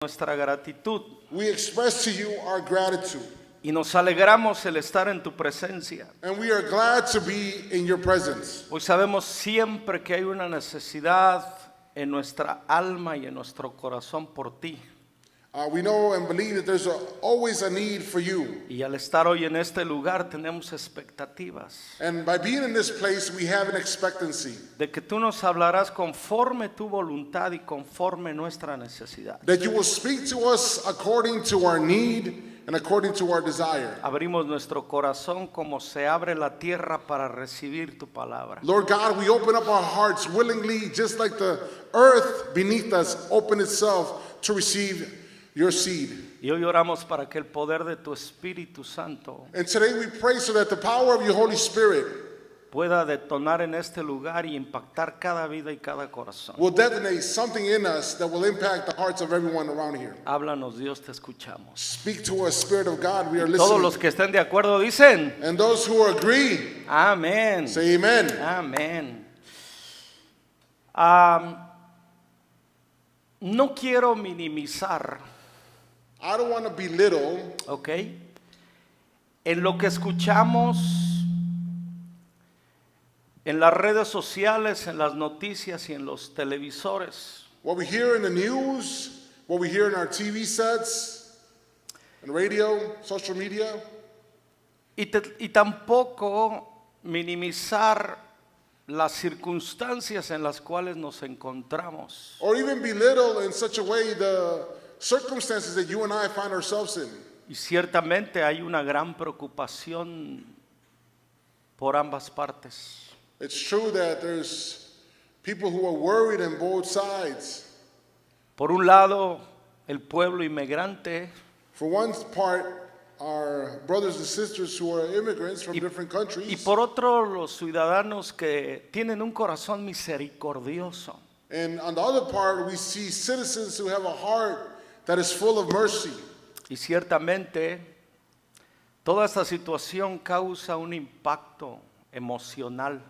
nuestra gratitud We express to you our gratitude, y nos alegramos el estar en tu presencia. and we are glad to be in your presence. Hoy sabemos siempre que hay una necesidad en nuestra alma y en nuestro corazón por ti. We know and believe that there's always a need for you. Y al estar hoy en este lugar tenemos expectativas And by being in this place, we have an expectancy de que tú nos hablarás conforme tu voluntad y conforme nuestra necesidad. that you will speak to us according to our need and according to our desire. Abrimos nuestro corazón como se abre la tierra para recibir tu palabra. Lord God, we open up our hearts willingly, just like the earth beneath us opened itself to receive your seed. Y hoy oramos para que el poder de tu Espíritu Santo And today we pray so that the power of your Holy Spirit pueda detonar en este lugar y impactar cada vida y cada corazón. will detonate something in us that will impact the hearts of everyone around here. Háblanos, Dios, te escuchamos. Speak to us, Spirit of God, we are Todos listening. los que estén de acuerdo dicen, And those who agree, amén. say amen. Amén. No quiero minimizar, I don't want to belittle ¿ok? En lo que escuchamos en las redes sociales, en las noticias y en los televisores. what we hear in the news, what we hear in our TV sets, and radio, social media, Y tampoco minimizar las circunstancias en las cuales nos encontramos. or even belittle in such a way the circumstances that you and I find ourselves in. Y ciertamente hay una gran preocupación por ambas partes. It's true that there's people who are worried on both sides. Por un lado, el pueblo inmigrante For one part, our brothers and sisters who are immigrants from different y countries, por otro los ciudadanos que tienen un corazón misericordioso. and on the other part, we see citizens who have a heart that is full of mercy. Y ciertamente toda esta situación causa un impacto emocional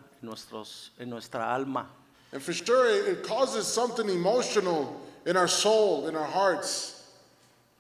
en nuestra alma. And for sure, it causes something emotional in our soul, in our hearts.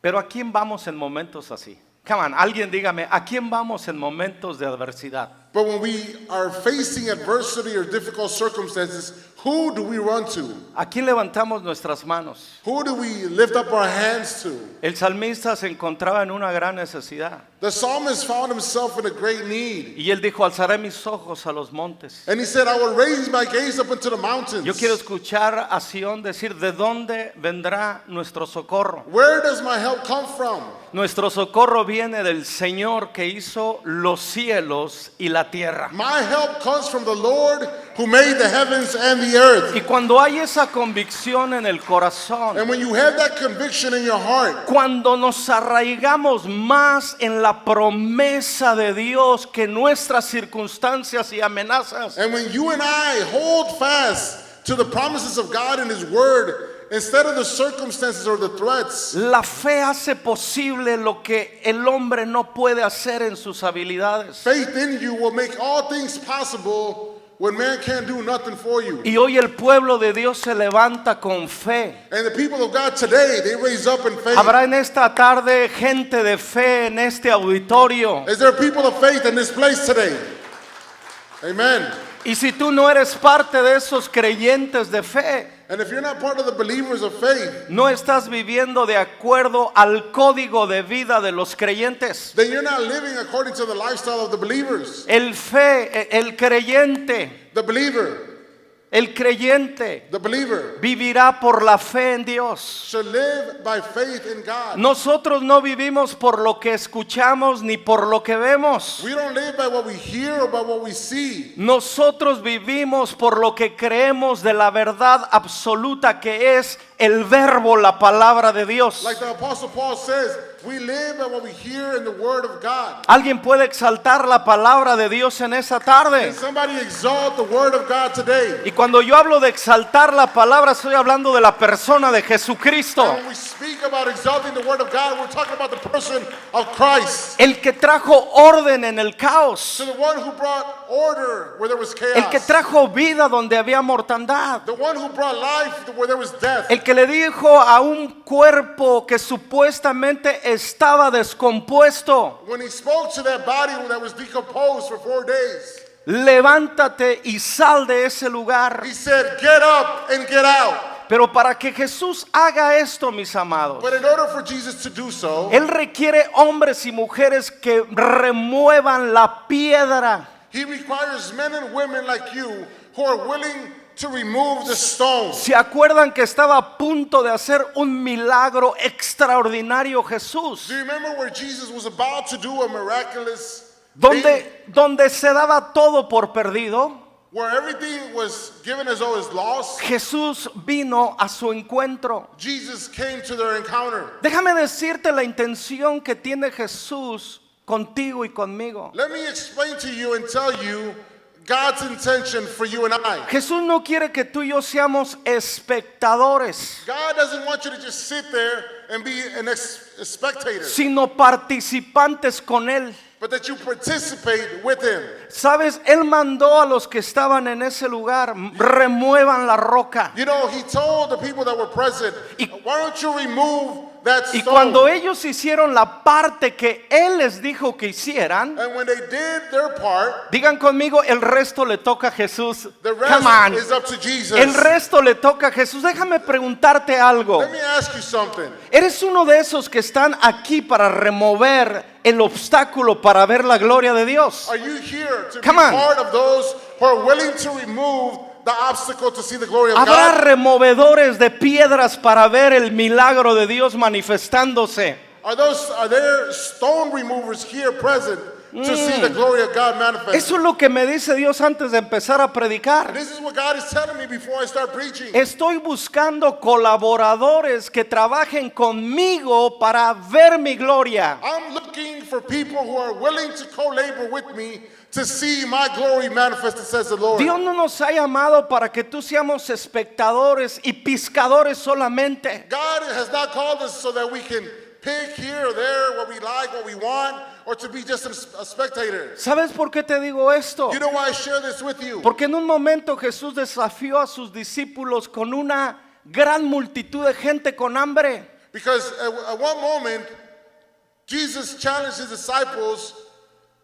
Pero ¿a quién vamos en momentos así? Come on, alguien dígame, ¿a quién vamos en momentos de adversidad? But when we are facing adversity or difficult circumstances, who do we run to? ¿A quién levantamos nuestras manos? Who do we lift up our hands to? El salmista se encontraba en una gran necesidad The psalmist found himself in a great need. y él dijo, alzaré mis ojos a los montes. And he said, I will raise my gaze up into the mountains. Yo quiero escuchar a Sión decir, ¿de dónde vendrá nuestro socorro? Where does my help come from? Nuestro socorro viene del Señor que hizo los cielos y la tierra. My help comes from the Lord who made the heavens and the earth. Y cuando hay esa convicción en el corazón, And when you have that conviction in your heart, cuando nos arraigamos más en la promesa de Dios que nuestras circunstancias y amenazas, and when you and I hold fast to the promises of God and His Word, instead of the circumstances or the threats, la fe hace posible lo que el hombre no puede hacer en sus habilidades. faith in you will make all things possible when man can't do nothing for you. Y hoy el pueblo de Dios se levanta con fe. And the people of God today, they raise up in faith. Habrá en esta tarde gente de fe en este auditorio. Is there people of faith in this place today? Amen. Y si tú no eres parte de esos creyentes de fe, And if you're not part of the believers of faith, no estás viviendo de acuerdo al código de vida de los creyentes. then you're not living according to the lifestyle of the believers. El creyente, The believer, el creyente the believer vivirá por la fe en Dios. should live by faith in God. Nosotros no vivimos por lo que escuchamos ni por lo que vemos. We don't live by what we hear or by what we see. Nosotros vivimos por lo que creemos de la verdad absoluta que es el verbo, la palabra de Dios. Like the Apostle Paul says, we live by what we hear in the Word of God. ¿Alguien puede exaltar la palabra de Dios en esa tarde? And somebody exalt the Word of God today. Y cuando yo hablo de exaltar la palabra, estoy hablando de la persona de Jesucristo. And when we speak about exalting the Word of God, we're talking about the person of Christ. El que trajo orden en el caos. To the one who brought order where there was El que chaos. trajo vida donde había mortandad. The one who brought life where there was death. El que que le dijo a un cuerpo que supuestamente estaba descompuesto: When he spoke to that body that was decomposed for 4 days, levántate y sal de ese lugar. he said, get up and get out. Pero para que Jesús haga esto, mis amados, But in order for Jesus to do so, Él requiere hombres y mujeres que remuevan la piedra. he requires men and women like you who are willing to remove the stone. ¿Se acuerdan que estaba a punto de hacer un milagro extraordinario Jesús? Do you remember where Jesus was about to do a miraculous thing, Donde se daba todo por perdido? where everything was given as though it's lost? Jesús vino a su encuentro. Jesus came to their encounter. Déjame decirte la intención que tiene Jesús contigo y conmigo. Let me explain to you and tell you God's intention for you and I. Jesús no quiere que tú y yo seamos espectadores, God doesn't want you to just sit there and be a spectator, sino participantes con Él. but that you participate with Him. Sabes, Él mandó a los que estaban en ese lugar: remuevan la roca. You know, He told the people that were present, why don't you remove that Y stone? cuando ellos hicieron la parte que Él les dijo que hicieran, And when they did their part, digan conmigo, el resto le toca a Jesús. the Come on. rest is up to Jesus. El resto le toca a Jesús. Déjame preguntarte algo. Let me ask you something. ¿Eres uno de esos que están aquí para remover el obstáculo para ver la gloria de Dios? Are you here to Come be on. part of those who are willing to remove the obstacle to see the glory of ¿Habrá God? removedores de piedras para ver el milagro de Dios manifestándose? Are there stone removers here present to see the glory of God manifest? Eso es lo que me dice Dios antes de empezar a predicar. This is what God is telling me before I start preaching. Estoy buscando colaboradores que trabajen conmigo para ver mi gloria. I'm looking for people who are willing to co-labor with me to see my glory manifested, says the Lord. Dios no nos ha llamado para que tú seamos espectadores y pescadores solamente. God has not called us so that we can pick here or there what we like, what we want, or to be just a spectator. ¿Sabes por qué te digo esto? You know why I share this with you? Porque en un momento Jesús desafió a sus discípulos con una gran multitud de gente con hambre. Because at one moment, Jesus challenged his disciples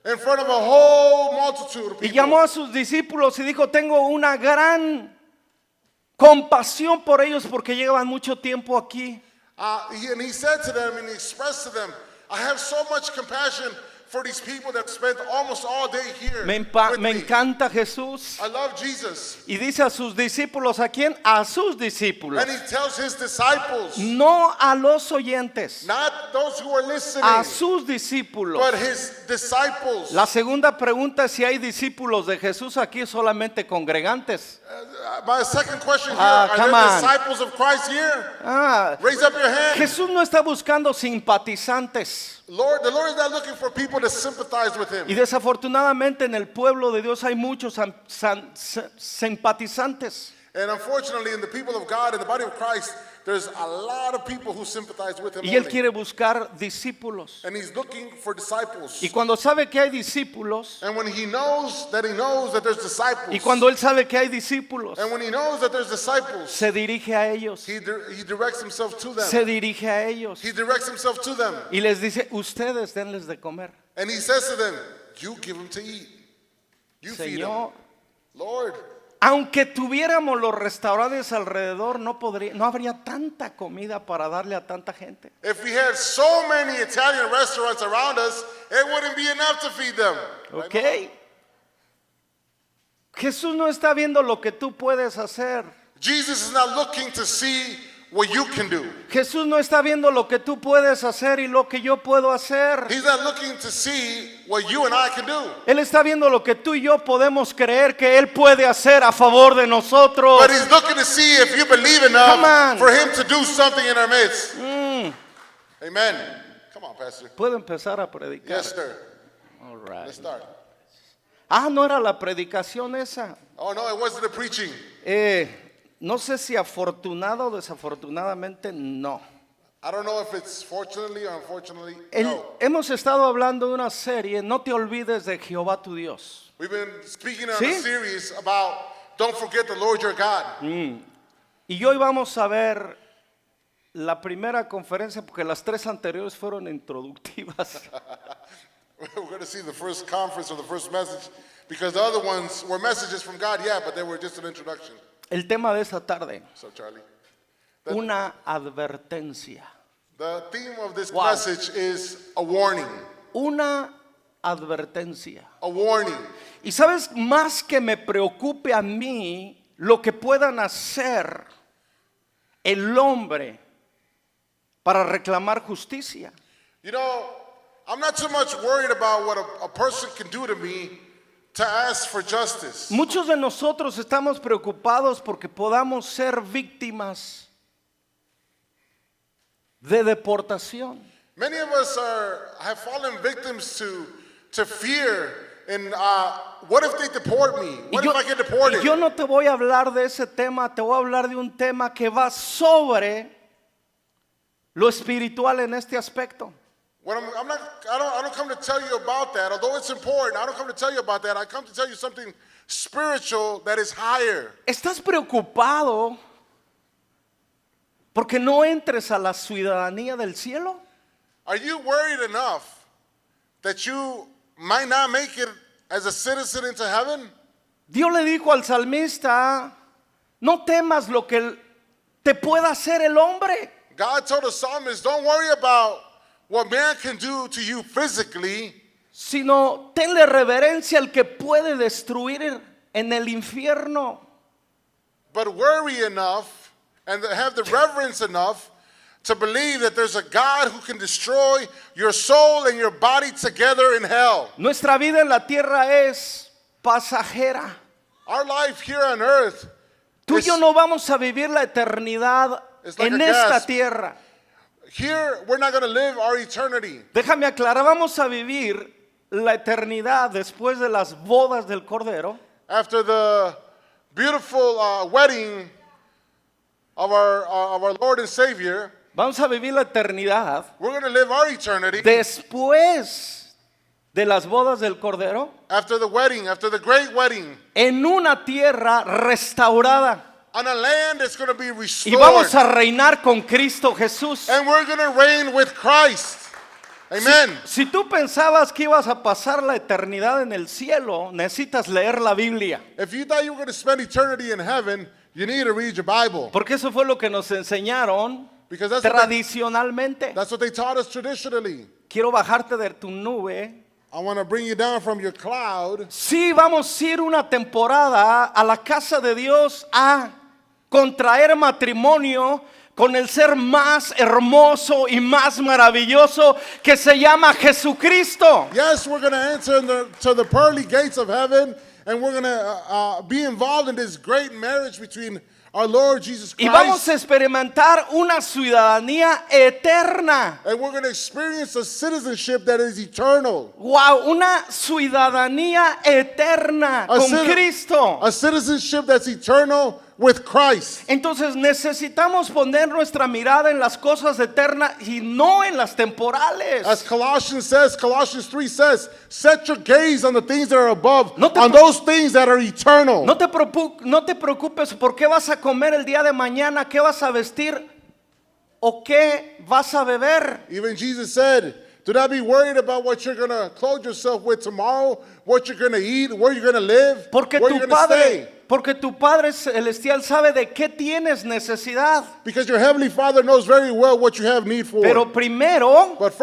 in front of a whole multitude of Y people. llamó a sus discípulos y dijo: tengo una gran compasión por ellos porque llevan mucho tiempo aquí. And he said to them, and he expressed to them, I have so much compassion for these people that spent almost all day here Me with me. encanta Jesús. I love Jesus. Y dice a sus discípulos: ¿a quién? A sus discípulos. And he tells his disciples, No a los oyentes, not those who are listening, a sus discípulos. but his disciples. La segunda pregunta es si hay discípulos de Jesús aquí, solamente congregantes. My second question here, Ah, are come there on. disciples of Christ here? Raise up your hand. Jesús no está buscando simpatizantes. The Lord is not looking for people to sympathize with him. Y desafortunadamente en el pueblo de Dios hay muchos simpatizantes. And unfortunately, in the people of God, in the body of Christ, there's a lot of people who sympathize with him Y Él only. quiere buscar discípulos. And he's looking for disciples. Y cuando sabe que hay discípulos, And when he knows that there's disciples, y cuando Él sabe que hay discípulos, and when he knows that there's disciples, se dirige a ellos. he directs himself to them. Se dirige a ellos. He directs himself to them. Y les dice: ustedes denles de comer. And he says to them, you give them to eat. You feed them. Señor, Lord, aunque tuviéramos los restaurantes alrededor, no habría tanta comida para darle a tanta gente. if we had so many Italian restaurants around us, it wouldn't be enough to feed them. ¿Ok? Jesús no está viendo lo que tú puedes hacer. Jesus is not looking to see what you can do. Jesús no está viendo lo que tú puedes hacer y lo que yo puedo hacer. He's not looking to see what you and I can do. Él está viendo lo que tú y yo podemos creer que Él puede hacer a favor de nosotros. But he's looking to see if you believe Come on. enough for him to do something in our midst. Amen. Come on, Pastor. Puedo empezar a predicar. Yes, sir. All right. Let's start. No era la predicación esa. Oh, no, it wasn't the preaching. No sé si afortunado o desafortunadamente no. I don't know if it's fortunately or unfortunately. No. Hemos estado hablando de una serie, No te olvides de Jehová tu Dios. We've been speaking on ¿Sí? a series about don't forget the Lord your God. Y hoy vamos a ver la primera conferencia, porque las 3 anteriores fueron introductivas. We're going to see the first conference or the first message because the other ones were messages from God, yeah, but they were just an introduction. El tema de esta tarde, So, Charlie, una advertencia. the theme of this Wow. message is a warning. Una advertencia. A warning. Y sabes, más que me preocupe a mí lo que puedan hacer el hombre para reclamar justicia. You know, I'm not so much worried about what a person can do to me to ask for justice. Muchos de nosotros estamos preocupados porque podamos ser víctimas de deportación. Many of us have fallen victims to fear and what if they deport me? What if I get deported? Y yo no te voy a hablar de ese tema, te voy a hablar de un tema que va sobre lo espiritual en este aspecto. When I don't come to tell you about that, although it's important. I don't come to tell you about that. I come to tell you something spiritual that is higher. ¿Estás preocupado porque no entres a la ciudadanía del cielo? Are you worried enough that you might not make it as a citizen into heaven? Dios le dijo al salmista, no temas lo que te pueda hacer el hombre. God told the psalmist, don't worry about what man can do to you physically, Sino tenle reverencia al que puede destruir en el infierno. but worry enough and have the reverence enough to believe that there's a God who can destroy your soul and your body together in hell. Nuestra vida en la tierra es pasajera. Our life here on earth, Tú y is- yo no vamos a vivir la eternidad It's like en a esta gasp. tierra. here we're not going to live our eternity. Déjame aclarar, vamos a vivir la eternidad después de las bodas del Cordero. After the beautiful wedding of our Lord and Savior, Vamos a vivir la eternidad we're going to live our eternity después de las bodas del Cordero after the wedding, after the great wedding, en una tierra restaurada. on a land that's going to be Y restored. vamos a reinar con Cristo Jesús. And we're going to reign with Christ. Amen. Si tú pensabas que ibas a pasar la eternidad en el cielo, necesitas leer la Biblia. If you thought you were going to spend eternity in heaven, you need to read your Bible. Porque eso fue lo que nos enseñaron Because that's tradicionalmente. what they taught us traditionally. Quiero bajarte de tu nube. I want to bring you down from your cloud. Sí, vamos a ir una temporada a la casa de Dios a contraer matrimonio con el ser más hermoso y más maravilloso que se llama Jesucristo. Yes, we're going to enter to the pearly gates of heaven, and we're going to be involved in this great marriage between our Lord Jesus Y vamos Christ. a experimentar una ciudadanía eterna. And we're going to experience a citizenship that is eternal. Wow, una ciudadanía eterna A con citi- Cristo. A citizenship that's eternal with Christ. Entonces necesitamos poner nuestra mirada en las cosas eternas y no en las temporales. As Colossians 3 says, set your gaze on the things that are above, No te on pre- those things that are eternal. No te preocupes por qué vas a comer el día de mañana, qué vas a vestir o qué vas a beber. Even Jesus said, do not be worried about what you're going to clothe yourself with tomorrow, what you're going to eat, where you're going to live, Porque where you're tu going to stay. Padre celestial sabe de qué tienes necesidad. Because your heavenly Father knows very well what you have need for. Pero primero, But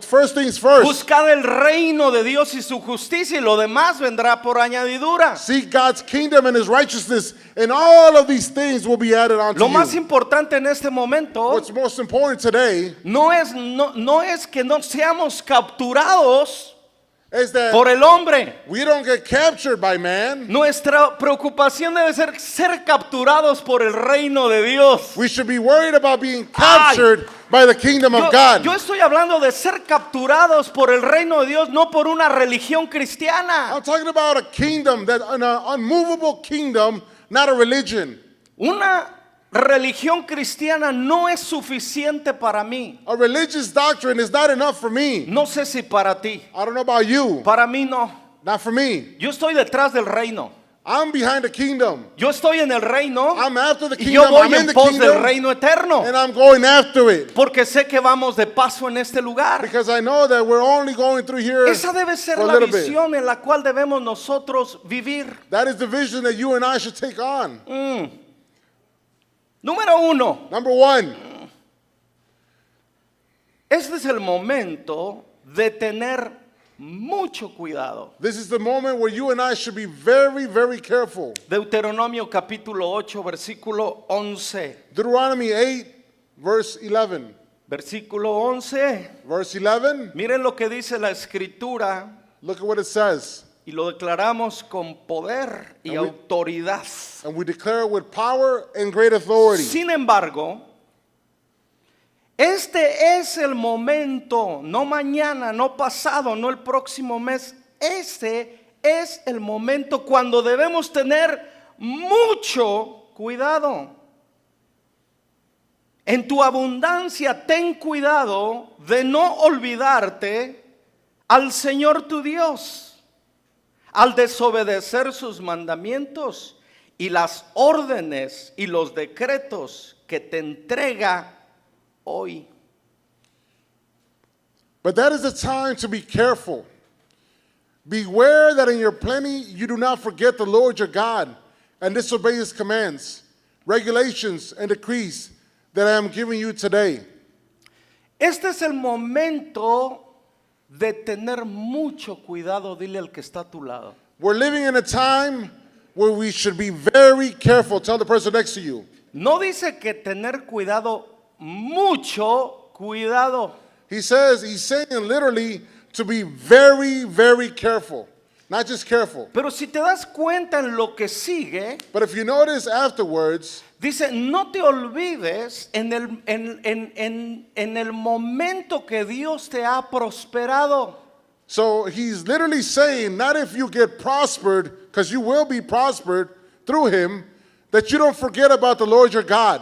first things first, buscad el reino de Dios y su justicia y lo demás vendrá por añadidura. seek God's kingdom and his righteousness, and all of these things will be added onto Lo más you. importante en este momento What's most important today no es que no seamos capturados is that por el hombre. we don't get captured by man. Nuestra preocupación debe ser capturados por el reino de Dios. We should be worried about being captured by the kingdom of God. Yo estoy hablando de ser capturados por el reino de Dios, no por una religión cristiana. I'm talking about a kingdom, that an unmovable kingdom, not a religion. Una religión cristiana no es suficiente para mí. A religious doctrine is not enough for me. No sé si para ti. I don't know about you, Para mí no. not for me. Yo estoy detrás del reino. I'm behind the kingdom. Yo estoy en el reino I'm after the y yo kingdom. voy I'm in en the pos del kingdom. reino eterno. And I'm going after it. Porque sé que vamos de paso en este lugar. Because I know that we're only going through here Esa debe ser for a la little bit. visión en la cual debemos nosotros vivir. That is the vision that you and I should take on. Número 1. Number one, Este es el momento de tener mucho cuidado. this is the moment where you and I should be very, very careful. Deuteronomio capítulo 8, versículo 11. Deuteronomy 8, verse 11. Versículo 11. Verse 11, Miren lo que dice la escritura look at what it says. y lo declaramos con poder y And we- autoridad. And we declare it with power and great authority. Sin embargo, este es el momento, no mañana, no pasado, no el próximo mes. Este es el momento cuando debemos tener mucho cuidado. En tu abundancia ten cuidado de no olvidarte al Señor tu Dios, al desobedecer sus mandamientos y las órdenes y los decretos que te entrega hoy. But that is the time to be careful. Beware that in your plenty you do not forget the Lord your God and disobey his commands, regulations, and decrees that I am giving you today. Este es el momento de tener mucho cuidado. Dile al que está a tu lado. We're living in a time where we should be very careful. Tell the person next to you. No dice que tener cuidado, mucho cuidado. He's saying literally to be very, very careful. Not just careful. Pero si te das cuenta en lo que sigue, But if you notice afterwards, dice, no te olvides en el momento que Dios te ha prosperado. so he's literally saying, not if you get prospered, because you will be prospered through him, that you don't forget about the Lord your God.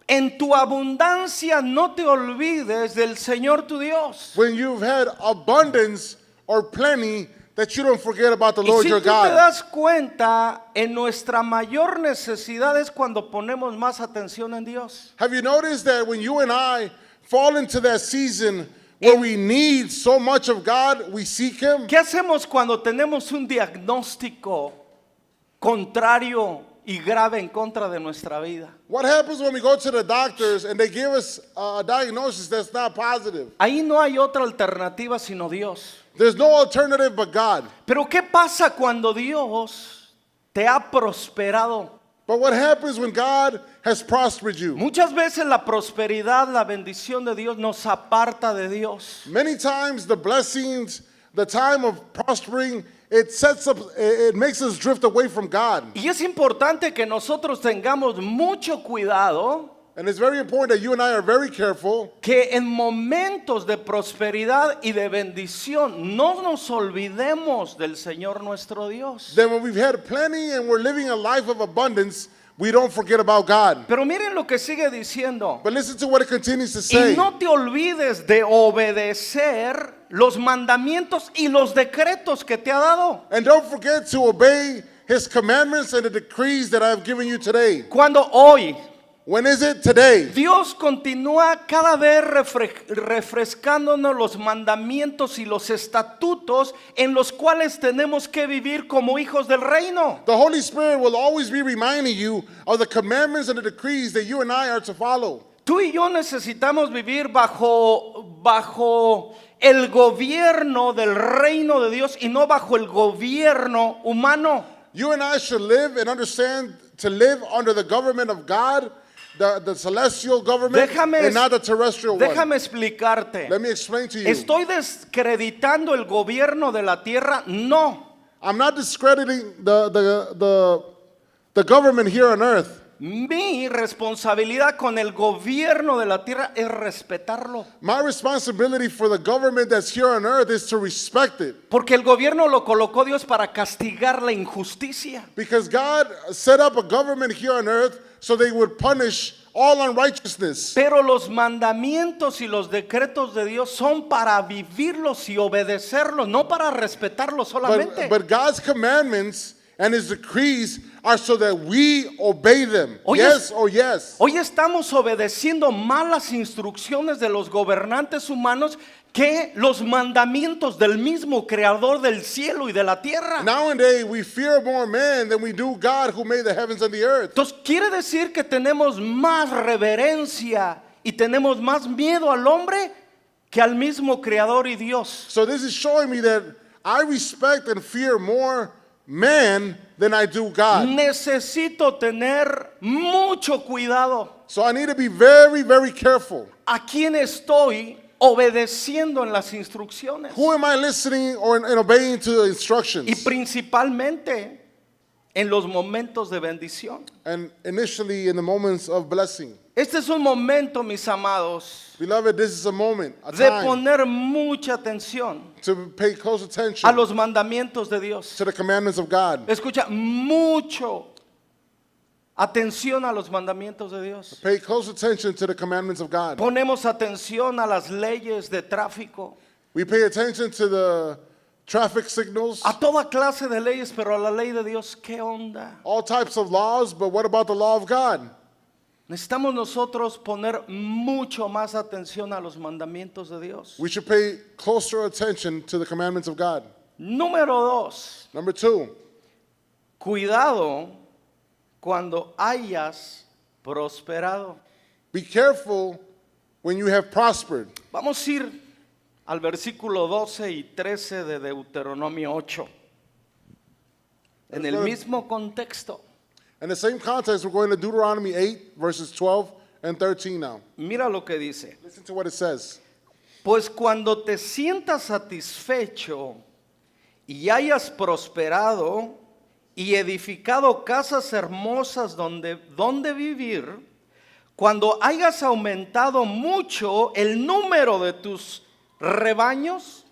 En tu abundancia no te olvides del Señor tu Dios. When you've had abundance or plenty, that you don't forget about the Y Lord si your tú te God. das cuenta, en nuestra mayor necesidad es cuando ponemos más atención en Dios. Have you noticed that when you and I fall into that season where we need so much of God, we seek him? ¿Qué hacemos cuando tenemos un diagnóstico contrario y grave en contra de nuestra vida? What happens when we go to the doctors and they give us a diagnosis that's not positive? Ahí no hay otra alternativa sino Dios. There's no alternative but God. Pero ¿qué pasa cuando Dios te ha prosperado? But what happens when God has prospered you? Muchas veces la prosperidad, la bendición de Dios nos aparta de Dios. Many times the blessings, the time of prospering, it makes us drift away from God. Y es importante que nosotros tengamos mucho cuidado And it's very important that you and I are very careful que en momentos de prosperidad y de bendición no nos olvidemos del Señor nuestro Dios. that when we've had plenty and we're living a life of abundance, we don't forget about God. Pero miren lo que sigue diciendo. But listen to what it continues to Y say. no te olvides de obedecer los mandamientos y los decretos que te ha dado. And don't forget to obey his commandments and the decrees that I have given you today. Cuando hoy When is it? Today. Dios continúa cada vez refrescándonos los mandamientos y los estatutos en los cuales tenemos que vivir como hijos del reino. The Holy Spirit will always be reminding you of the commandments and the decrees that you and I are to follow. Tú y yo necesitamos vivir bajo el gobierno del reino de Dios y no bajo el gobierno humano. You and I should live and understand to live under the government of God, the celestial government, and not the terrestrial one. Déjame explicarte. Let me explain to you. ¿Estoy descreditando el gobierno de la tierra? No. I'm not discrediting the government here on earth. Mi responsabilidad con el gobierno de la tierra es respetarlo. My responsibility for the government that's here on earth is to respect it. Porque el gobierno lo colocó Dios para castigar la injusticia. Because God set up a government here on earth so they would punish all unrighteousness. Pero los mandamientos y los decretos de Dios son para vivirlos y obedecerlos, no para respetarlos solamente. But God's commandments And his decrees are so that we obey them. Hoy Yes or yes. Hoy estamos obedeciendo más las instrucciones de los gobernantes humanos que los mandamientos del mismo creador del cielo y de la tierra. Nowadays, we fear more man than we do God who made the heavens and the earth. Entonces quiere decir que tenemos más reverencia y tenemos más miedo al hombre que al mismo creador y Dios. So this is showing me that I respect and fear more man than I do God. Necesito tener mucho cuidado So I need to be very, very careful. a quién estoy obedeciendo en las instrucciones. Who am I listening or and obeying to the instructions? Y principalmente en los momentos de bendición. And initially in the moments of blessing. Este es un momento, mis amados, Beloved, this is a moment, a de time poner mucha atención to pay close a attention los mandamientos de Dios. to the commandments of God. Escucha, mucho atención a los mandamientos de Dios. Pay close attention to the commandments of God. Ponemos atención a las leyes de tráfico, We pay attention to the traffic signals, a toda clase de leyes, pero a la ley de Dios, ¿qué onda? all types of laws, but what about the law of God? Necesitamos nosotros poner mucho más atención a los mandamientos de Dios. We should pay closer attention to the commandments of God. Número 2, Number 2, cuidado cuando hayas prosperado. be careful when you have prospered. Vamos a ir al versículo 12 y 13 de Deuteronomio 8. En el mismo contexto. In the same context, we're going to Deuteronomy 8, verses 12 and 13 now. Mira lo que dice. Listen to what it says. Pues cuando te sientas satisfecho y hayas prosperado y edificado casas hermosas donde vivir, cuando hayas aumentado mucho el número de tus rebaños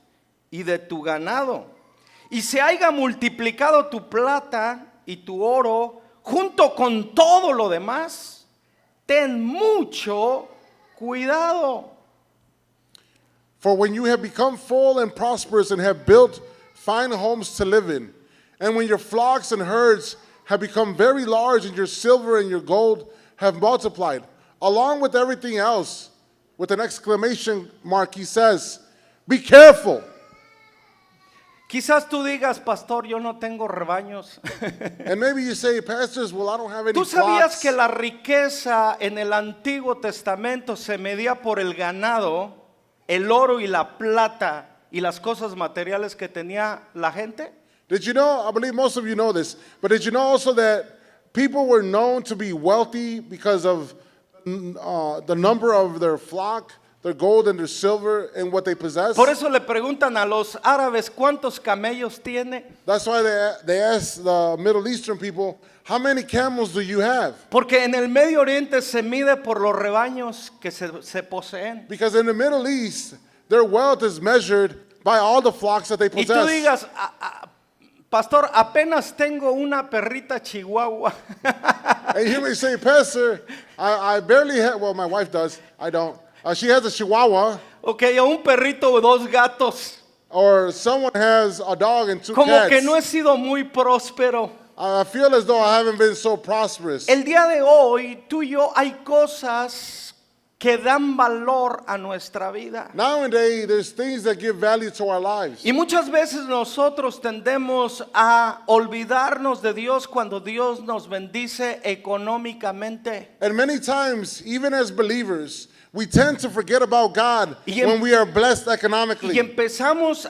y de tu ganado, y se haya multiplicado tu plata y tu oro junto con todo lo demás, ten mucho cuidado. For when you have become full and prosperous and have built fine homes to live in, and when your flocks and herds have become very large and your silver and your gold have multiplied, along with everything else, with an exclamation mark, he says, be careful. Quizás tú digas, pastor, yo no tengo rebaños. And maybe you say, pastors, well, I don't have any ¿Tú sabías flocks. que la riqueza en el Antiguo Testamento se medía por el ganado, el oro y la plata y las cosas materiales que tenía la gente? Did you know, I believe most of you know this, but did you know also that people were known to be wealthy because of the number of their flock, their gold and their silver and what they possess? Por eso le preguntan a los árabes, ¿cuántos camellos tiene? That's why they ask the Middle Eastern people, how many camels do you have? Porque en el Medio Oriente se mide por los rebaños que se poseen. Because in the Middle East, their wealth is measured by all the flocks that they Y tú possess. digas, pastor, apenas tengo una perrita chihuahua. And you may say, Pastor, I barely have, well, my wife does, I don't. She has a Chihuahua, Ok, o un perrito o dos gatos. or someone has a dog and two Como cats. que no he sido muy próspero. I feel as though I haven't been so prosperous. El día de hoy, tú y yo, hay cosas que dan valor a nuestra vida. Nowadays, there's things that give value to our lives. Y muchas veces nosotros tendemos a olvidarnos de Dios cuando Dios nos bendice económicamente. And many times, even as believers, we tend to forget about God Y when we are blessed economically. Y empezamos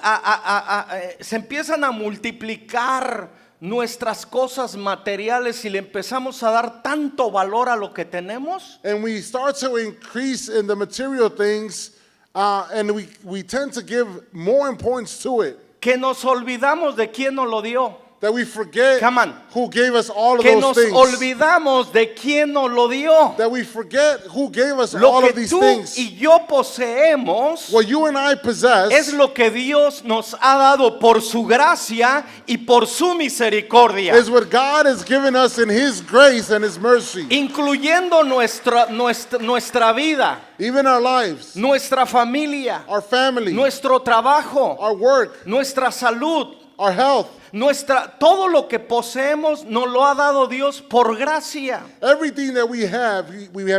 se empiezan a multiplicar nuestras cosas materiales y le empezamos a dar tanto valor a lo que tenemos And we start to increase in the material things, and we tend to give more importance to it, que nos olvidamos de quién nos lo dio, that we forget Come on. who gave us all of que those nos things, olvidamos de quién nos lo dio. that we forget who gave us Lo all que of these tú things. y yo poseemos What you and I possess es lo que Dios nos ha dado por su gracia y por su misericordia, is what God has given us in His grace and His mercy, incluyendo nuestra vida, even our lives, nuestra familia, our family, nuestro trabajo, our work, nuestra salud, our health. Todo lo que poseemos nos lo ha dado Dios por gracia. Everything that we have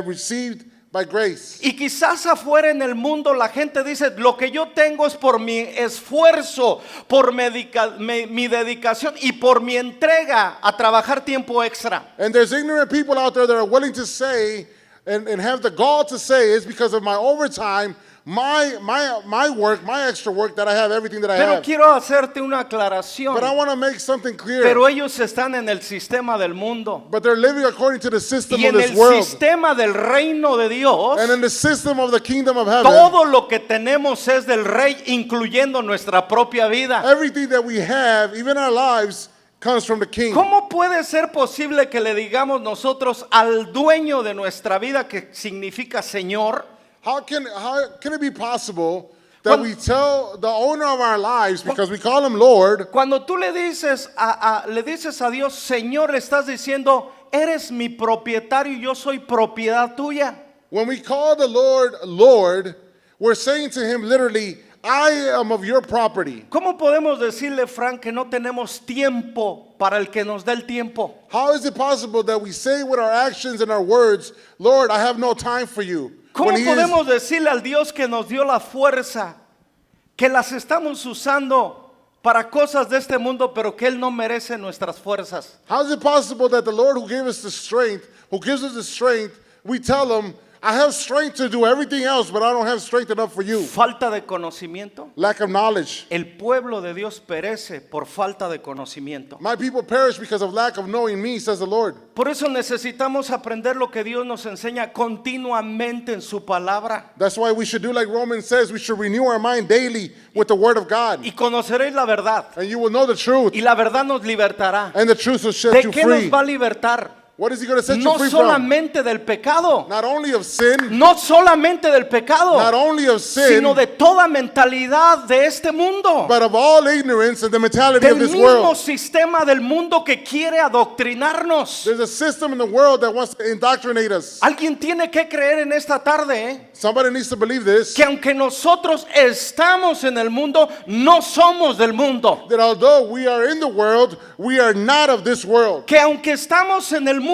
received by grace. Y quizás afuera en el mundo la gente dice, lo que yo tengo es por mi esfuerzo, por mi dedicación y por mi entrega a trabajar tiempo extra. And there's ignorant people out there that are willing to say and have the gall to say it's because of my overtime, my work, my extra work that I have everything that I Pero have. quiero hacerte una aclaración. But I want to make something clear. Pero ellos están en el sistema del mundo. But they're living according to the system Y of en this el world. sistema del reino de Dios, And in the system of the kingdom of heaven, todo lo que tenemos es del rey, incluyendo nuestra propia vida. everything that we have, even our lives, comes from the king. ¿Cómo puede ser posible que le digamos nosotros al dueño de nuestra vida, que significa Señor? How can it be possible that Cuando- we tell the owner of our lives, because we call him Lord, Cuando tú le dices a Dios, Señor, le estás diciendo, eres mi propietario y yo soy propiedad tuya. when we call the Lord Lord, we're saying to him literally, I am of your property. ¿Cómo podemos decirle, Frank, que no tenemos tiempo para el que nos dé el tiempo? How is it possible that we say with our actions and our words, Lord, I have no time for you? ¿Cómo When he is- podemos decirle al Dios que nos dio la fuerza, que las estamos usando para cosas de este mundo, pero que Él no merece nuestras fuerzas? How is it possible that the Lord who gave us the strength, who gives us the strength, we tell him, I have strength to do everything else, but I don't have strength enough for you? Falta de conocimiento. Lack of knowledge. El pueblo de Dios perece por falta de conocimiento. My people perish because of lack of knowing me, says the Lord. Por eso necesitamos aprender lo que Dios nos enseña continuamente en su palabra. That's why we should do like Romans says, we should renew our mind daily with the word of God. Y conoceréis la verdad. And you will know the truth, Y la verdad nos libertará. and the truth will set ¿De you qué nos free. va a libertar? What is he going to set No you free from? solamente del pecado. Not only of sin, No solamente del pecado. not only of sin, Sino de toda mentalidad de este mundo. but of all ignorance and the mentality Del of this mismo world. sistema del mundo que quiere adoctrinarnos. There's a system in the world that wants to indoctrinate us. Alguien tiene que creer en esta tarde, Somebody needs to believe this, que aunque nosotros estamos en el mundo, no somos del mundo. that although we are in the world, we are not of this world. Que aunque estamos en el mundo,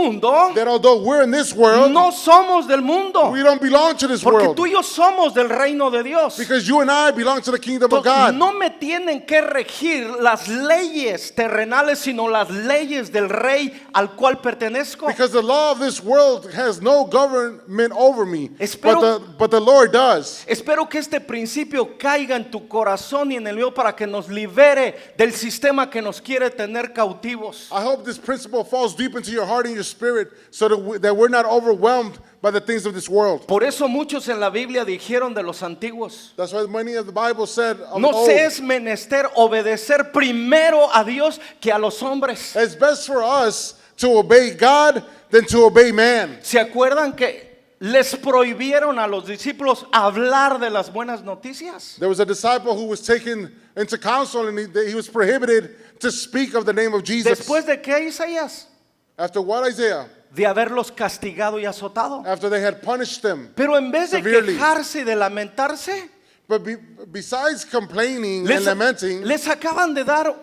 That although we're in this world, no somos del mundo. we don't belong to this Porque world. tú y yo somos del reino de Dios. Because you and I belong to the kingdom of Entonces, God. no me tienen que regir las leyes terrenales, sino las leyes del rey al cual pertenezco. Because the law of this world has no government over me, Espero- but the Lord does. Espero que este principio caiga en tu corazón y en el mío para que nos libere del sistema que nos quiere tener cautivos. I hope this principle falls deep into your heart and your spirit so that we're not overwhelmed by the things of this world. Por eso muchos en la Biblia dijeron de los antiguos, That's why many of the Bible said of no old, se es menester obedecer primero a Dios que a los hombres. it's best for us to obey God than to obey man. ¿Se acuerdan que les prohibieron a los discípulos hablar de las buenas noticias? There was a disciple who was taken into counsel and he was prohibited to speak of the name of Jesus. Después de qué, Isaías? After what, Isaiah? De haberlos castigado y azotado. After they had punished them. Pero en vez de Severely. quejarse y de lamentarse, But besides complaining les, and lamenting, les acaban de dar,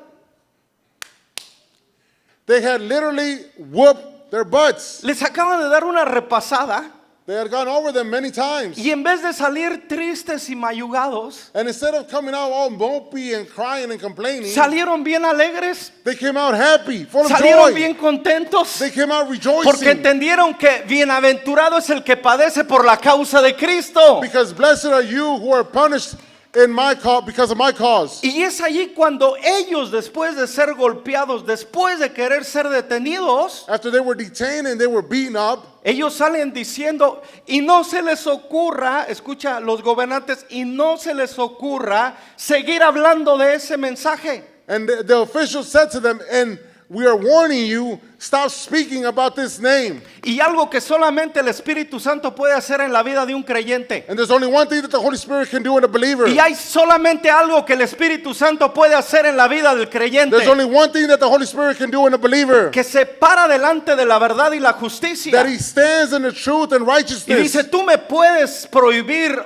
they had literally whooped their butts. les acaban de dar una repasada. They had gone over them many times. Y en vez de salir tristes y mayugados, And instead of coming out all mopey and crying and complaining, salieron bien alegres, they came out happy, full of salieron joy. bien contentos, They came out porque rejoicing. entendieron que bienaventurado es el que padece por la causa de Cristo. Because blessed are you who are punished in my cause because of my cause. Y es allí cuando ellos, después de ser golpeados, después de querer ser detenidos, After they were detained and they were beaten up, ellos salen diciendo, y no se les ocurra, escucha, los gobernantes, y no se les ocurra seguir hablando de ese mensaje. and the officials said to them, and we are warning you, stop speaking about this name. Y algo que solamente el Espíritu Santo puede hacer en la vida de un creyente. And there's only one thing that the Holy Spirit can do in a believer. Y hay solamente algo que el Espíritu Santo puede hacer en la vida del creyente. There's only one thing that the Holy Spirit can do in a believer. Que se para delante de la verdad y la That justicia. he stands in the truth and Y dice, righteousness. tú me puedes prohibir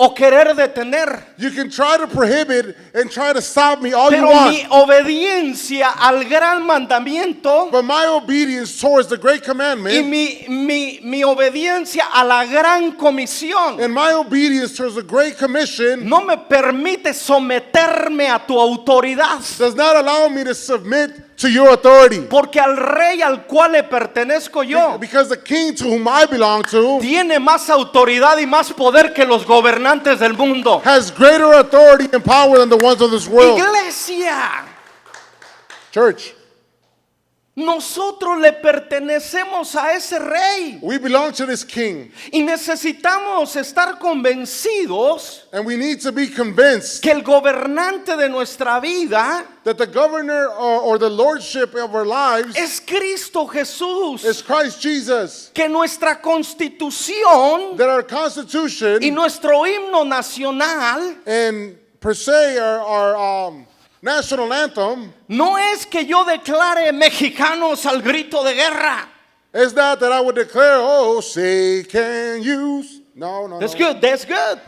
o querer detener. You can try to prohibit and try to stop me all you Pero want. mi obediencia al gran mandamiento But my obedience towards the great y commandment mi obediencia a la gran comisión and my obedience towards the great commission no me permite someterme a tu autoridad. does not allow me to submit to your authority. Porque al rey al cual le pertenezco yo Because the king to whom I belong to tiene más autoridad y más poder que los gobernantes del mundo. has greater authority and power than the ones of this world. Iglesia, Church, nosotros le pertenecemos a ese rey we belong to this king, y necesitamos estar convencidos and we need to be convinced que el gobernante de nuestra vida that the governor or the lordship of our lives es Cristo Jesús, is Christ Jesus, que nuestra constitución that our y constitution nuestro himno nacional and per se our national anthem no es que yo declare mexicanos al grito de guerra. is not that I would declare, oh, say can you. No. That's good, that's good.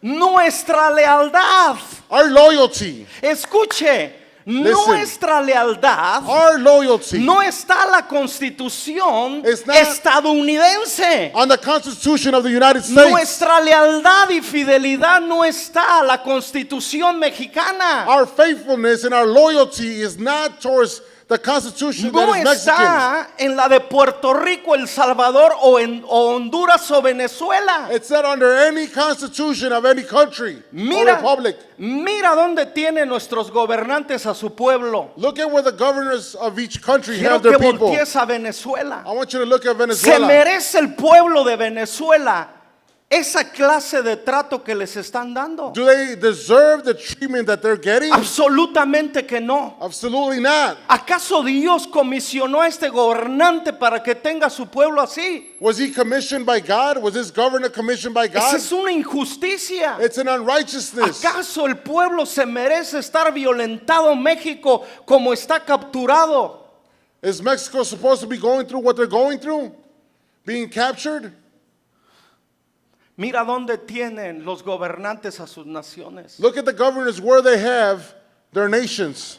Nuestra lealtad, Our loyalty, escuche, Listen. nuestra lealtad our loyalty no está a la constitución It's not- estadounidense. on the Constitution of the United States. Nuestra lealtad y fidelidad no está a la constitución mexicana. Our faithfulness and our loyalty is not towards the Constitution No that is Mexican. está en la de Puerto Rico, El Salvador o Honduras o Venezuela. It's not under any constitution of any country or Mira, republic. mira dónde tienen nuestros gobernantes a su pueblo. Look at where the governors of each country Quiero have their que people. voltees a Venezuela. I want you to look at ¿Se Venezuela. merece el pueblo de Venezuela esa clase de trato que les están dando? Do they deserve the treatment that they're getting? Absolutamente que no. Absolutely not. ¿Acaso Dios comisionó a este gobernante para que tenga su pueblo así? Was he commissioned by God? Was this governor commissioned by Esa God? es una injusticia. It's an unrighteousness. ¿Acaso el pueblo se merece estar violentado en México como está capturado? Is Mexico supposed to be going through what they're going through? Being captured? Mira dónde tienen los gobernantes a sus naciones. Look at the governors where they have their nations.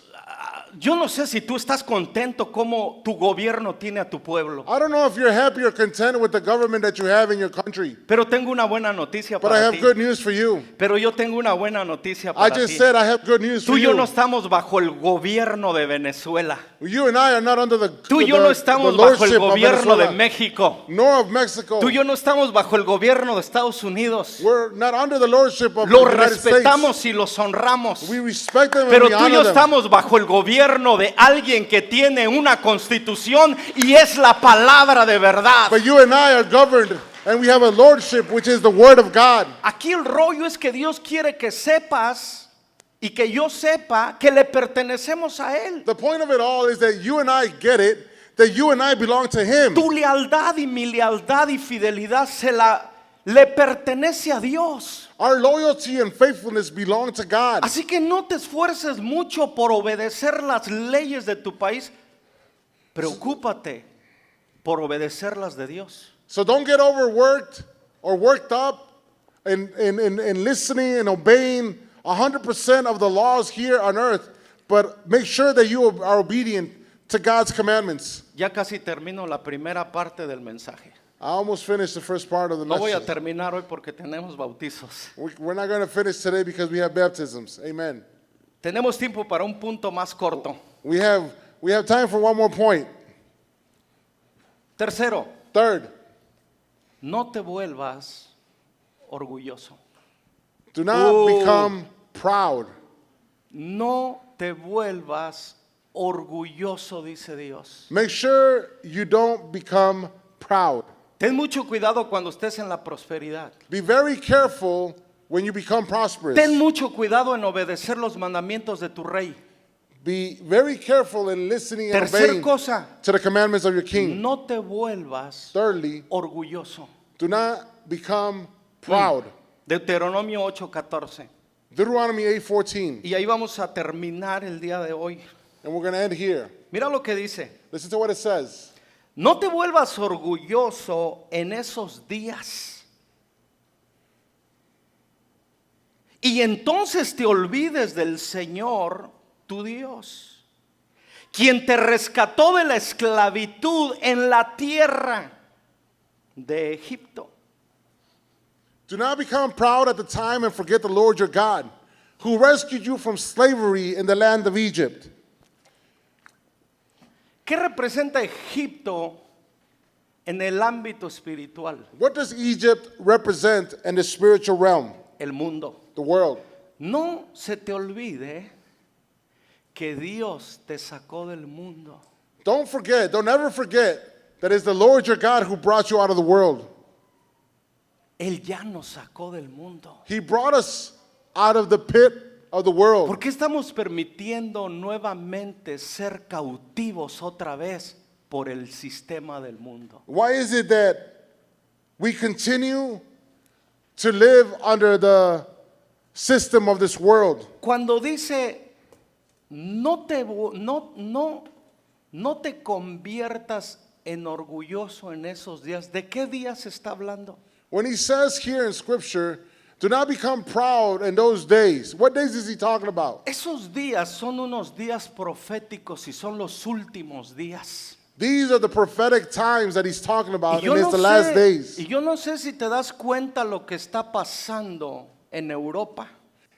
Yo no sé si tú estás contento como tu gobierno tiene a tu pueblo, I don't know if you're happy or content with the government that you have in your country, pero tengo una buena noticia but I para have ti. good news for you. Pero yo tengo una buena noticia I para just ti. said I have good news Tú for y yo you. no estamos bajo el gobierno de Venezuela. You and I are not under the Tú y yo no estamos bajo el lordship of gobierno de Venezuela, México. nor of Mexico. Tú y yo no estamos bajo el gobierno de Estados Unidos. We're not under the lordship of Los the United States. respetamos y los honramos. We respect them Pero and we tú y yo honor them. estamos bajo el gobierno de alguien que tiene una constitución y es la palabra de verdad. But you and I are governed, and we have a lordship, which is the word of God. Aquí el rollo es que Dios quiere que sepas y que yo sepa que le pertenecemos a Él. The point of it all is that you and I get it, that you and I belong to Him. Tu lealtad y mi lealtad y fidelidad le pertenece a Dios. Our loyalty and faithfulness belong to God. Así que no te esfuerces mucho por obedecer las leyes de tu país. Preocúpate por obedecer las de Dios. So don't get overworked or worked up in listening and obeying 100% of the laws here on earth, but make sure that you are obedient to God's commandments. Ya casi termino la primera parte del mensaje. I almost finished the first part of the No voy a message. terminar hoy porque tenemos bautizos. We're not going to finish today because we have baptisms. Amen. Tenemos tiempo para un punto más corto. We have time for one more point. Tercero, Third, no te vuelvas orgulloso. do not Ooh. become proud. No te vuelvas orgulloso, dice Dios. Make sure you don't become proud. Ten mucho cuidado cuando estés en la prosperidad. Be very careful when you become prosperous. Ten mucho cuidado en obedecer los mandamientos de tu rey. Be very careful in listening and Tercer obeying cosa, to the commandments of your king. no te vuelvas Thirdly, orgulloso. do not become proud. Deuteronomio 8:14. Deuteronomy 8:14. Y ahí vamos a terminar el día de hoy. And we're going to end here. Mira lo que dice. Listen to what it says. No te vuelvas orgulloso en esos días. y entonces te olvides del Señor tu Dios, quien te rescató de la esclavitud en la tierra de Egipto. Do not become proud at the time and forget the Lord your God, who rescued you from slavery in the land of Egypt. ¿Qué representa Egipto en el ámbito espiritual? What does Egypt represent in the spiritual realm, El mundo. the world? No se te olvide que Dios te sacó del mundo. Don't ever forget that it's the Lord your God who brought you out of the world. Él ya nos sacó del mundo. He brought us out of the pit of the world. ¿Por qué estamos permitiendo nuevamente ser cautivos otra vez por el sistema del mundo? Why is it that we continue to live under the system of this world? Cuando dice no te conviertas en orgulloso en esos días, ¿de qué días está hablando? When he says here in scripture, do not become proud in those days. What days is he talking about? Esos días son unos días proféticos y son los últimos días. These are the prophetic times that he's talking about, Y yo and it's no the last sé, days. y yo no sé si te das cuenta lo que está pasando en Europa.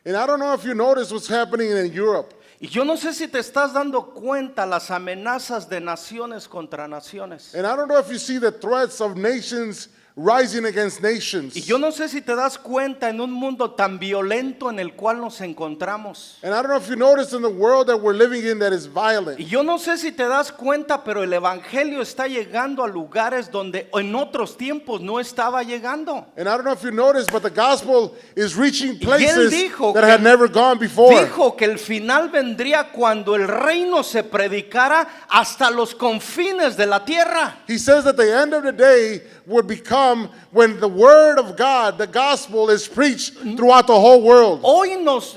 And I don't know if you notice what's happening in Europe. Y yo no sé si te estás dando cuenta las amenazas de naciones contra naciones. And I don't know if you see the threats of nations rising against nations. Y yo no sé si te das cuenta en un mundo tan violento en el cual nos encontramos. And I don't know if you notice in the world that we're living in that is violent. Y yo no sé si te das cuenta, pero el evangelio está llegando a lugares donde en otros tiempos no estaba llegando. And I don't know if you notice, but the gospel is reaching Y él places dijo that que- had never gone before. Dijo que el final vendría cuando el reino se predicara hasta los confines de la tierra. He says that the end of the day would become when the word of God, the gospel, is preached throughout the whole world. Hoy nos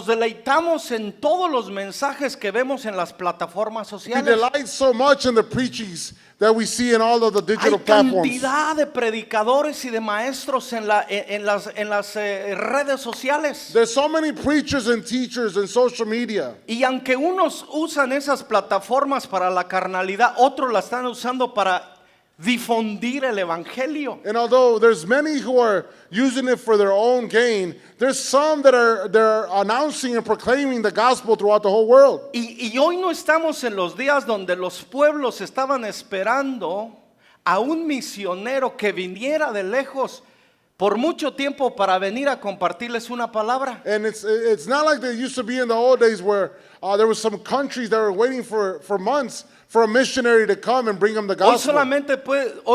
deleitamos en todos los mensajes que vemos en las plataformas We sociales. delight so much in the preachings that we see in all of the Hay digital platforms. cantidad de predicadores y de maestros en las redes sociales. There's so many preachers and teachers in social media. Y aunque unos usan esas plataformas para la carnalidad, otros la están usando para difundir el evangelio. And although there's many who are using it for their own gain, there's some that they're announcing and proclaiming the gospel throughout the whole world. Y hoy no estamos en los días donde los pueblos estaban esperando a un misionero que viniera de lejos por mucho tiempo para venir a compartirles una palabra. And it's not like they used to be in the old days where there were some countries that were waiting for months for a missionary to come and bring them the Hoy gospel.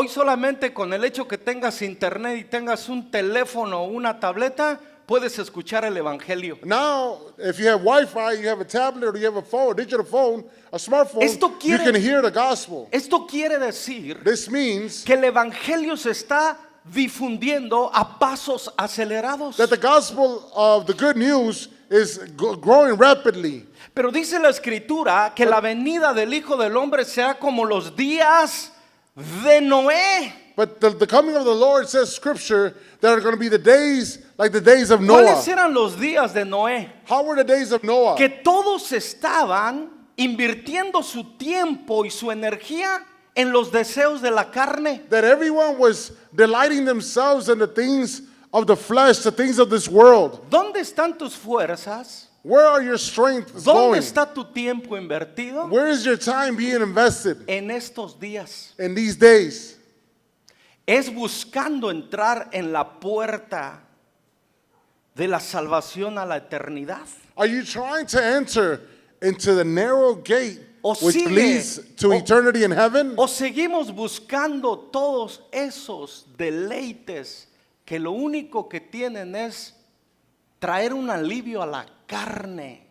solamente con el hecho que tengas internet y tengas un teléfono o una tableta, puedes escuchar el evangelio. Now, if you have Wi-Fi, you have a tablet, or you have a phone, a digital phone, a smartphone, you can hear the gospel. Esto quiere decir This means que el evangelio se está difundiendo a pasos acelerados. that the gospel of the good news is growing rapidly. Pero dice la escritura que la venida del Hijo del Hombre será como los días de Noé. But the coming of the Lord, says Scripture, that are going to be the days like the days of Noah. ¿Cuáles eran los días de Noé? How were the days of Noah? Que todos estaban invirtiendo su tiempo y su energía en los deseos de la carne. That everyone was delighting themselves in the things of the flesh, the things of this world. ¿Dónde están tus fuerzas? Where are your strengths ¿Dónde going? está tu tiempo invertido? Where is your time being invested En estos días. in these days? Es buscando entrar en la puerta de la salvación a la eternidad. Are you trying to enter into the narrow gate O which sigue- leads to o- eternity in heaven? ¿O seguimos buscando todos esos deleites que lo único que tienen es traer un alivio a la carne?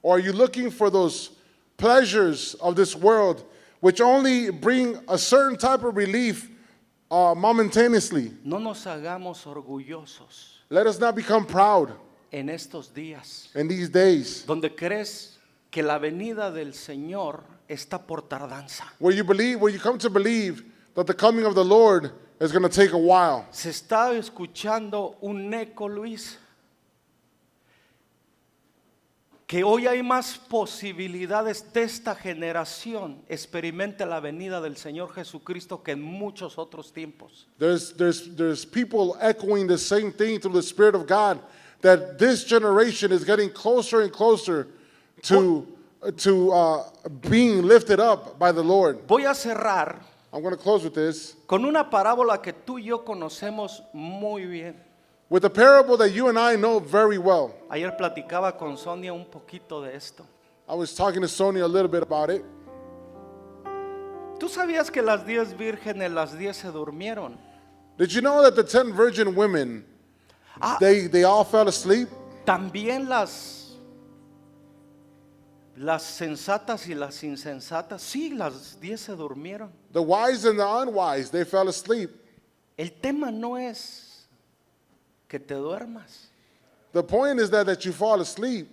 Or are you looking for those pleasures of this world which only bring a certain type of relief momentaneously? No nos hagamos orgullosos Let us not become proud en estos días in these days donde crees que la venida del Señor está por tardanza. where you come to believe that the coming of the Lord It's going to take a while. Se está escuchando un eco, Luis, que hoy hay más posibilidades de esta generación experimente la venida del Señor Jesucristo que en muchos otros tiempos. There's people echoing the same thing through the Spirit of God, that this generation is getting closer and closer to being lifted up by the Lord. Voy a cerrar I'm going to close with this, con una parábola que tú y yo conocemos muy bien. with a parable that you and I know very well. Ayer platicaba con Sonia un poquito de esto. I was talking to Sonia a little bit about it. ¿Tú sabías que las 10 vírgenes, las 10 se durmieron? Did you know that the 10 virgin women, Ah, they all fell asleep? también las sensatas y las insensatas, sí, las 10 se durmieron. The wise and the unwise, they fell asleep. El tema no es que te duermas. The point is that you fall asleep.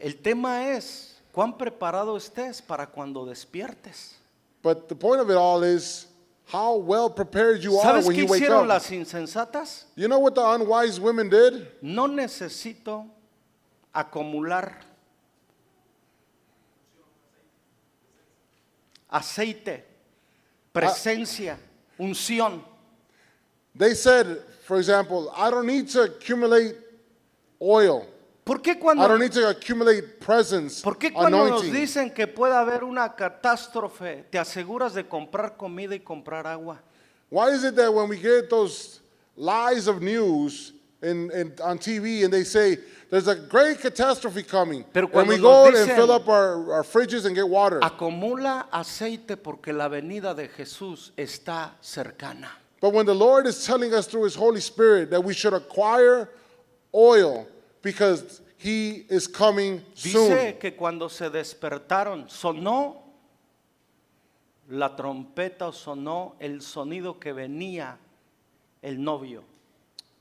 El tema es cuán preparado estés para cuando despiertes. But the point of it all is how well prepared you are ¿Sabes when qué you wake hicieron up. las insensatas? You know what the unwise women did? No necesito acumular aceite, presencia, unción. They said, for example, I don't need to accumulate oil. ¿Por qué I don't cuando, need to accumulate presence, ¿por qué cuando nos anointing. dicen que puede haber una catástrofe, te aseguras de comprar comida y comprar agua? Why is it that when we get those lies of news on TV and they say there's a great catastrophe coming, Pero and cuando we go nos and dicen- fill up our fridges and get water? Acumula aceite porque la venida de Jesús está cercana. But when the Lord is telling us through His Holy Spirit that we should acquire oil because He is coming soon. Dice que cuando se despertaron sonó la trompeta o sonó el sonido que venía el novio.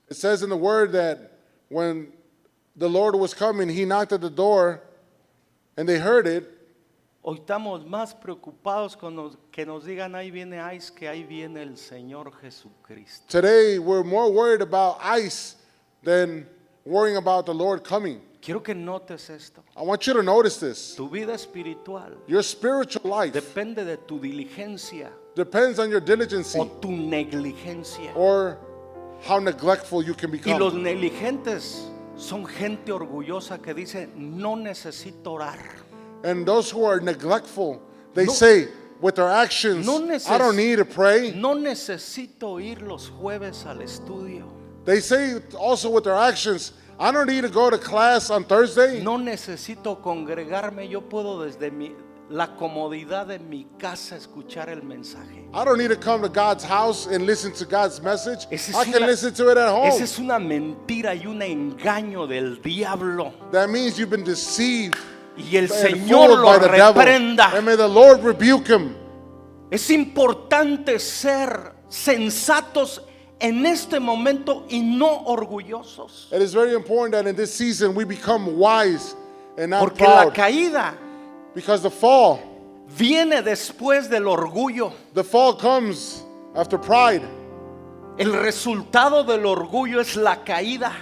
It says in the Word that when the Lord was coming, He knocked at the door and they heard it. Hoy estamos más preocupados con que nos digan ahí viene ICE que ahí viene el Señor Jesucristo. Today, we're more worried about ICE than worrying about the Lord coming. Quiero que notes esto. I want you to notice this. Tu vida espiritual Your spiritual life depende de tu diligencia depends on your diligence o tu negligencia. or how neglectful you can Y los become. negligentes son gente orgullosa que dice no necesito orar. And those who are neglectful, they No- say with their actions, No I don't need to pray. No necesito ir los jueves al estudio. They say also with their actions, I don't need to go to class on Thursday. No necesito congregarme. Yo puedo desde la comodidad de mi casa escuchar el mensaje. I don't need to come to God's house and listen to God's message. Esa es I can una- listen to it at home. Esa es una mentira y un engaño del diablo. That means you've been deceived Y el and Señor fooled lo by the devil. reprenda. And may the Lord rebuke him. Es importante ser sensatos en este momento y no orgullosos. It is very important that in this season we become wise and not Porque la proud. caída Because the fall viene después del orgullo. comes after pride. El resultado del orgullo es la caída.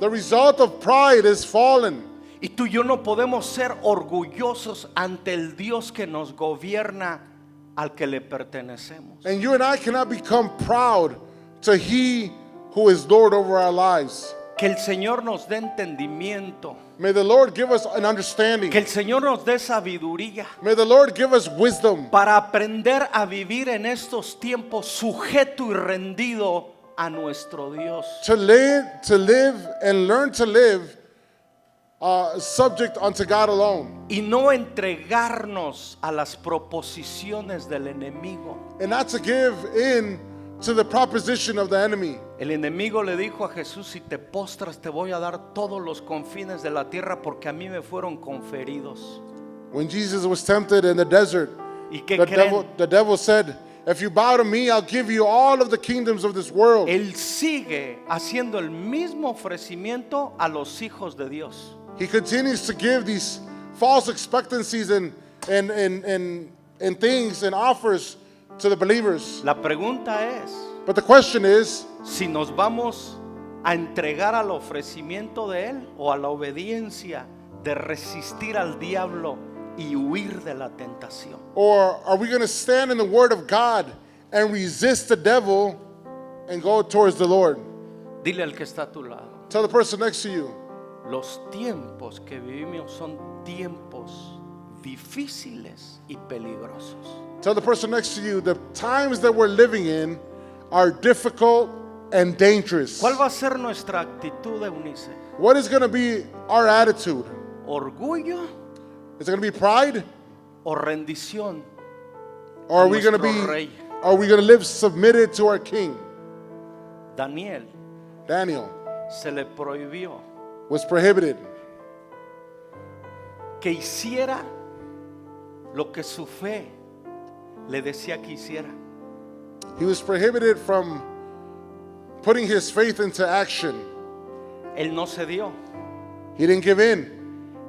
The result of pride is fallen. Y tú y yo no podemos ser orgullosos ante el Dios que nos gobierna, al que le pertenecemos. And you and I cannot become proud to He who is Lord over our lives. Que el Señor nos dé entendimiento. May the Lord give us an understanding. Que el Señor nos dé sabiduría May the Lord give us wisdom para aprender a vivir en estos tiempos sujeto y rendido a nuestro Dios. to live and learn to live subject unto God alone, Y no entregarnos a las proposiciones del enemigo. and not to give in to the proposition of the enemy. El enemigo le dijo a Jesús: si te postras te voy a dar todos los confines de la tierra porque a mí me fueron conferidos. When Jesus was tempted in the desert, ¿Y qué the creen? devil said, if you bow to me, I'll give you all of the kingdoms of this world. Él sigue haciendo el mismo ofrecimiento a los hijos de Dios. He continues to give these false expectancies and things and offers to the believers. La pregunta es, But the question is, si nos vamos a entregar al ofrecimiento de Él o a la obediencia de resistir al diablo y huir de la tentación. or are we going to stand in the Word of God and resist the devil and go towards the Lord? Dile al que está a tu lado, Tell the person next to you, los tiempos que vivimos son tiempos difíciles y peligrosos. tell the person next to you, the times that we're living in are difficult and dangerous. ¿Cuál va a ser nuestra actitud, Eunice? What is going to be our attitude? ¿Orgullo Is it going to be pride? o rendición? Or are we going to Nuestro be, rey. are we going to live submitted to our king? Daniel Daniel se le prohibió was prohibited que hiciera lo que su fe le decía que hiciera. He was prohibited from putting his faith into action. Él no cedió, He didn't give in.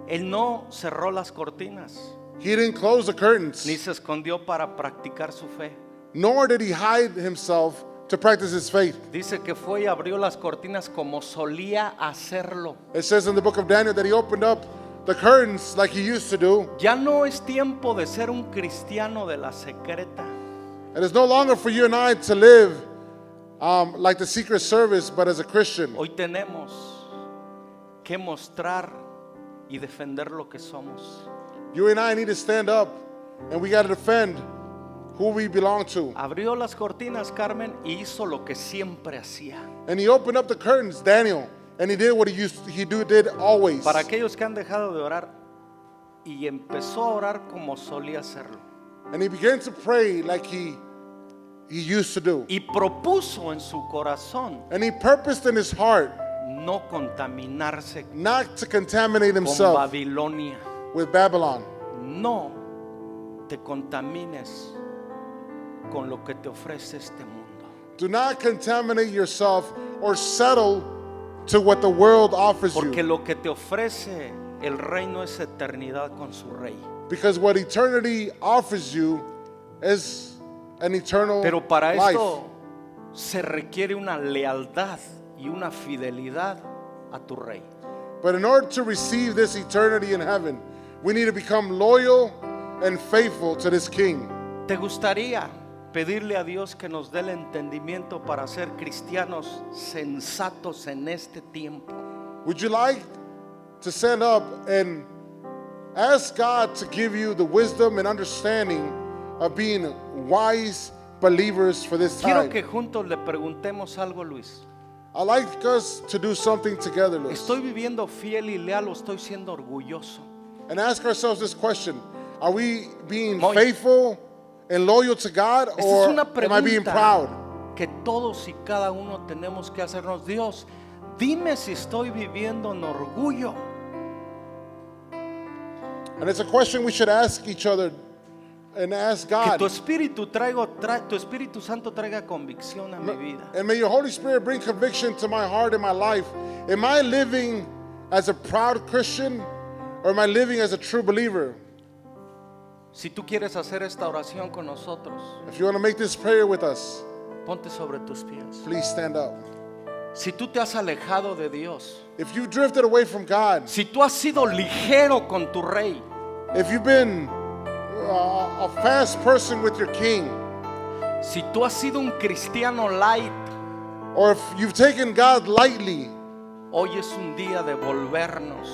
él no cerró las cortinas, He didn't close the curtains. ni se escondió para practicar su fe. Nor did he hide himself to practice his faith. Dice que fue y abrió las cortinas como solía hacerlo. It says in the book of Daniel that he opened up the curtains like he used to do. Ya no es tiempo de ser un cristiano de la secreta. And it's no longer for you and I to live like the Secret Service, but as a Christian. Hoy tenemos que mostrar y defender lo que somos. You and I need to stand up and we got to defend who we belong to. Abrió las cortinas, Carmen, y hizo lo que siempre hacía. And he opened up the curtains, Daniel, and he did what did always. Para aquellos que han dejado de orar, y empezó a orar como solía hacerlo. And he began to pray like he used to do. Y propuso en su corazón And he purposed in his heart no contaminarse not to contaminate con himself Babilonia. with Babylon. No te contamines con lo que te ofrece este mundo. Do not contaminate yourself or settle to what the world offers Porque you. lo que te ofrece el reino es eternidad con su rey. Because what eternity offers you is an eternal Pero para life. esto se requiere una lealtad y una fidelidad a tu rey. But in order to receive this eternity in heaven, we need to become loyal and faithful to this king. ¿Te gustaría pedirle a Dios que nos dé el entendimiento para ser cristianos sensatos en este tiempo? Would you like to stand up and ask God to give you the wisdom and understanding of being wise believers for this Quiero time? que juntos le preguntemos algo, Luis. I'd like us to do something together, Luis, ¿Estoy viviendo fiel y leal o estoy siendo orgulloso? and ask ourselves this question. Are we being Muy- faithful and loyal to God, Esta es or una am I being proud? pregunta que todos y cada uno tenemos que hacernos. Dios, dime si estoy viviendo en orgullo And it's a question we should ask each other and ask que God. tu Espíritu Santo traiga convicción a mi vida. And may your Holy Spirit bring conviction to my heart and my life. Am I living as a proud Christian, or am I living as a true believer? Si tú quieres hacer esta oración con nosotros, If you want to make this prayer with us, ponte sobre tus pies. please stand up. Si tú te has alejado de Dios, If you've drifted away from God, si tú has sido ligero con tu rey, if you've been a fast person with your king, si tú has sido un cristiano light, or if you've taken God lightly, hoy es un día de volvernos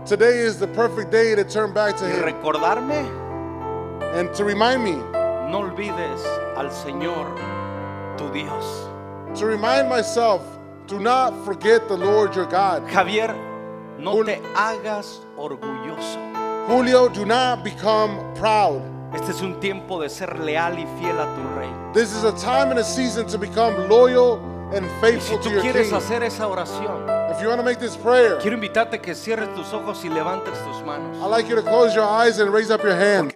today is the perfect day to turn back to y Him recordarme. and to remind me, No olvides al Señor, tu Dios. to remind myself, do not forget the Lord your God. Javier, no Jul- te hagas orgulloso. Julio, do not become proud. Este es un tiempo de ser leal y fiel a tu rey. This is a time and a season to become loyal and Y si faithful to tú your quieres king. hacer esa oración, If you want to make this prayer, quiero invitarte a que cierres tus ojos y levantes tus manos. I'd like you to close your eyes and raise up your hand.